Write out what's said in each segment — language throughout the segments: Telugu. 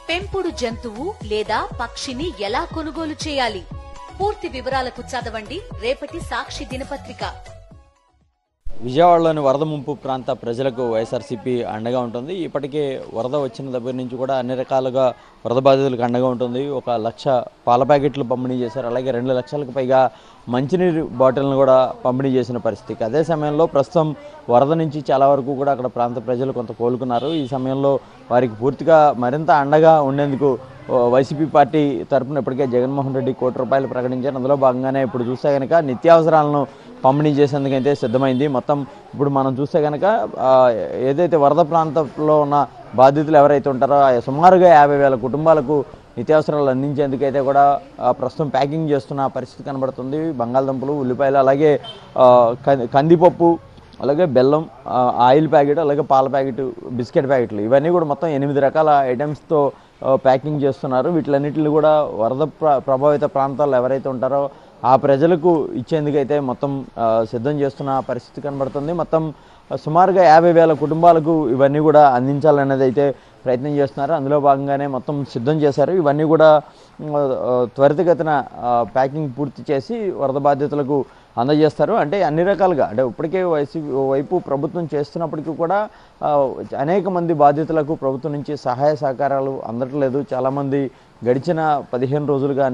పెంపుడు జంతువు లేదా పక్షిని ఎలా కొనుగోలు చేయాలి? పూర్తి వివరాలకు చదవండి రేపటి సాక్షి దినపత్రిక. విజయవాడలోని వరద ముంపు ప్రాంత ప్రజలకు వైఎస్ఆర్సీపీ అండగా ఉంటుంది. ఇప్పటికే వరద వచ్చిన దగ్గర నుంచి కూడా అన్ని రకాలుగా వరద బాధితులకు అండగా ఉంటుంది. 1 లక్ష పాల ప్యాకెట్లు పంపిణీ చేశారు. అలాగే 2 లక్షలకు పైగా మంచినీరు బాటిల్ను కూడా పంపిణీ చేసిన పరిస్థితి. అదే సమయంలో ప్రస్తుతం వరద నుంచి చాలా వరకు కూడా అక్కడ ప్రాంత ప్రజలు కొంత కోలుకున్నారు. ఈ సమయంలో వారికి పూర్తిగా మరింత అండగా ఉండేందుకు వైసీపీ పార్టీ తరఫున ఇప్పటికే జగన్మోహన్ రెడ్డి ₹1 కోటి ప్రకటించారు. అందులో భాగంగానే ఇప్పుడు చూస్తే కనుక నిత్యావసరాలను పంపిణీ చేసేందుకైతే సిద్ధమైంది. మొత్తం ఇప్పుడు మనం చూస్తే కనుక ఏదైతే వరద ప్రాంతంలో ఉన్న బాధితులు ఎవరైతే ఉంటారో సుమారుగా 50,000 కుటుంబాలకు నిత్యావసరాలు అందించేందుకైతే కూడా ప్రస్తుతం ప్యాకింగ్ చేస్తున్న పరిస్థితి కనబడుతుంది. బంగాళదుంపలు, ఉల్లిపాయలు, అలాగే కందిపప్పు, అలాగే బెల్లం, ఆయిల్ ప్యాకెట్, అలాగే పాల ప్యాకెట్, బిస్కెట్ ప్యాకెట్లు, ఇవన్నీ కూడా మొత్తం 8 రకాల ఐటమ్స్తో ప్యాకింగ్ చేస్తున్నారు. వీటిలన్నింటిని కూడా వరద ప్రభావిత ప్రాంతాల్లో ఎవరైతే ఉంటారో ఆ ప్రజలకు ఇచ్చేందుకైతే మొత్తం సిద్ధం చేస్తున్న పరిస్థితి కనబడుతుంది. మొత్తం సుమారుగా 50,000 కుటుంబాలకు ఇవన్నీ కూడా అందించాలనేది అయితే ప్రయత్నం చేస్తున్నారు. అందులో భాగంగానే మొత్తం సిద్ధం చేశారు. ఇవన్నీ కూడా త్వరితగతిన ప్యాకింగ్ పూర్తి చేసి వరద బాధితులకు అందజేస్తారు. అంటే అన్ని రకాలుగా, అంటే ఇప్పటికే వైపు ప్రభుత్వం చేస్తున్నప్పటికీ కూడా అనేక మంది బాధితులకు ప్రభుత్వం నుంచి సహాయ సహకారాలు అందట్లేదు. చాలామంది గడిచిన 15 రోజులుగా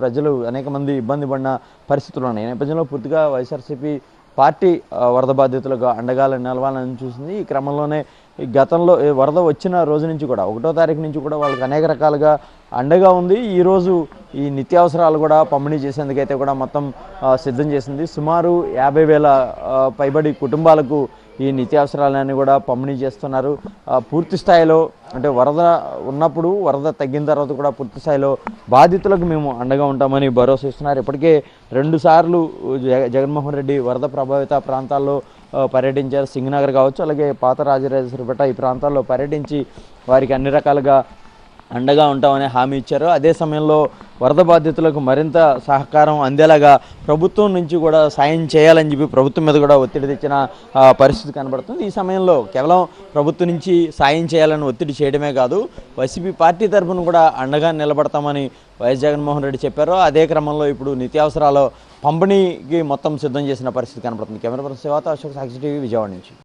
ప్రజలు అనేక మంది ఇబ్బంది పడిన పరిస్థితులు ఉన్నాయి. ఈ నేపథ్యంలో పూర్తిగా వైఎస్ఆర్సీపీ పార్టీ వరద బాధితులకు అండగా నిలవాలని చూసింది. ఈ క్రమంలోనే గతంలో వరద వచ్చిన రోజు నుంచి కూడా 1వ తారీఖు నుంచి కూడా వాళ్ళకి అనేక రకాలుగా అండగా ఉంది. ఈరోజు ఈ నిత్యావసరాలు కూడా పంపిణీ చేసేందుకైతే కూడా మొత్తం సిద్ధం చేసింది. సుమారు 50,000 పైబడి కుటుంబాలకు ఈ నిత్యావసరాలన్నీ కూడా పంపిణీ చేస్తున్నారు. పూర్తి స్థాయిలో, అంటే వరద ఉన్నప్పుడు, వరద తగ్గిన తర్వాత కూడా పూర్తి స్థాయిలో బాధితులకు మేము అండగా ఉంటామని భరోసా ఇస్తున్నారు. ఇప్పటికే 2 సార్లు జగన్మోహన్ రెడ్డి వరద ప్రభావిత ప్రాంతాల్లో పర్యటించారు. సింగనగర్ కావచ్చు, అలాగే పాత రాజరాజేశ్వరిపేట, ఈ ప్రాంతాల్లో పర్యటించి వారికి అన్ని రకాలుగా అండగా ఉంటామని హామీ ఇచ్చారు. అదే సమయంలో వరద బాధితులకు మరింత సహకారం అందేలాగా ప్రభుత్వం నుంచి కూడా సాయం చేయాలని చెప్పి ప్రభుత్వం మీద కూడా ఒత్తిడి తెచ్చిన పరిస్థితి కనబడుతుంది. ఈ సమయంలో కేవలం ప్రభుత్వం నుంచి సాయం చేయాలని ఒత్తిడి చేయడమే కాదు, వైసీపీ పార్టీ తరఫున కూడా అండగా నిలబడతామని వైఎస్ జగన్మోహన్ రెడ్డి చెప్పారు. అదే క్రమంలో ఇప్పుడు నిత్యావసరాల పంపిణీకి మొత్తం సిద్ధం చేసిన పరిస్థితి కనబడుతుంది. కెమెరా పర్సన్ శివాత, అశోక్, సాక్షి టీవీ, విజయవాడ నుంచి.